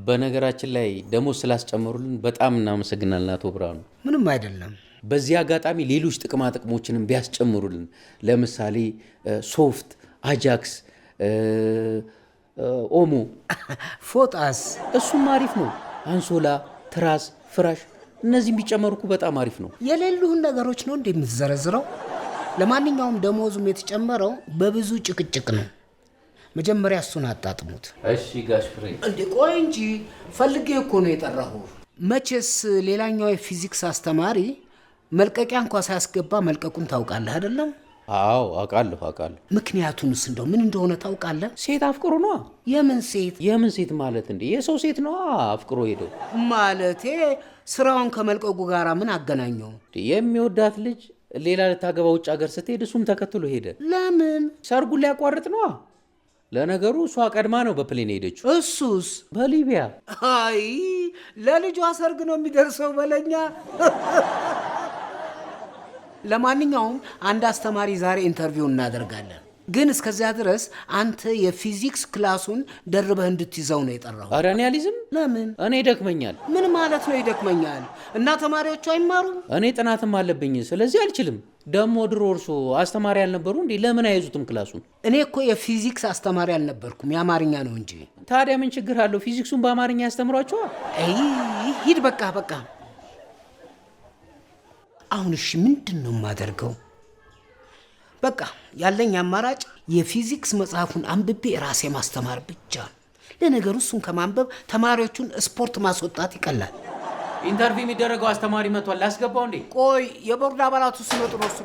በነገራችን ላይ ደሞዝ ስላስጨመሩልን በጣም እናመሰግናለን አቶ ብርሃኑ። ምንም አይደለም። በዚህ አጋጣሚ ሌሎች ጥቅማ ጥቅሞችንም ቢያስጨምሩልን፣ ለምሳሌ ሶፍት፣ አጃክስ፣ ኦሞ፣ ፎጣስ? እሱም አሪፍ ነው። አንሶላ፣ ትራስ፣ ፍራሽ እነዚህም ቢጨመሩኩ በጣም አሪፍ ነው። የሌሉህን ነገሮች ነው እንደምትዘረዝረው። ለማንኛውም ደሞዙም የተጨመረው በብዙ ጭቅጭቅ ነው። መጀመሪያ እሱን አጣጥሙት። እሺ ጋሽ ፍሬ። እንዴ ቆይ እንጂ ፈልጌ እኮ ነው የጠራሁ። መቼስ ሌላኛው የፊዚክስ አስተማሪ መልቀቂያ እንኳ ሳያስገባ መልቀቁን ታውቃለህ አይደለም? አዎ አውቃለሁ። ምክንያቱንስ እንደው ምን እንደሆነ ታውቃለህ? ሴት አፍቅሮ ነዋ። የምን ሴት ማለት እንዴ? የሰው ሴት ነዋ አፍቅሮ ሄደው። ማለቴ ስራውን ከመልቀቁ ጋር ምን አገናኘው? የሚወዳት ልጅ ሌላ ልታገባ ውጭ ሀገር ስትሄድ እሱም ተከትሎ ሄደ። ለምን? ሰርጉን ሊያቋርጥ ነዋ። ለነገሩ እሷ ቀድማ ነው በፕሌን ሄደችው። እሱስ በሊቢያ። አይ ለልጇ ሰርግ ነው የሚደርሰው በለኛ። ለማንኛውም አንድ አስተማሪ ዛሬ ኢንተርቪው እናደርጋለን። ግን እስከዚያ ድረስ አንተ የፊዚክስ ክላሱን ደርበህ እንድትይዘው ነው የጠራው። ኧረ እኔ አልይዝም። ለምን? እኔ ይደክመኛል። ምን ማለት ነው ይደክመኛል? እና ተማሪዎቹ አይማሩም? እኔ ጥናትም አለብኝ፣ ስለዚህ አልችልም። ደግሞ ድሮ እርሶ አስተማሪ አልነበሩ እንዴ? ለምን አይዙትም ክላሱን? እኔ እኮ የፊዚክስ አስተማሪ አልነበርኩም፣ የአማርኛ ነው እንጂ። ታዲያ ምን ችግር አለው? ፊዚክሱን በአማርኛ ያስተምሯቸዋል። ሂድ በቃ። አሁን እሺ ምንድን ነው የማደርገው? በቃ ያለኝ አማራጭ የፊዚክስ መጽሐፉን አንብቤ ራሴ ማስተማር ብቻ። ለነገሩ እሱን ከማንበብ ተማሪዎቹን ስፖርት ማስወጣት ይቀላል። ኢንተርቪው የሚደረገው አስተማሪ መጥቷል። ላስገባው እንዴ? ቆይ የቦርድ አባላቱ ሲመጡ ነው እሱ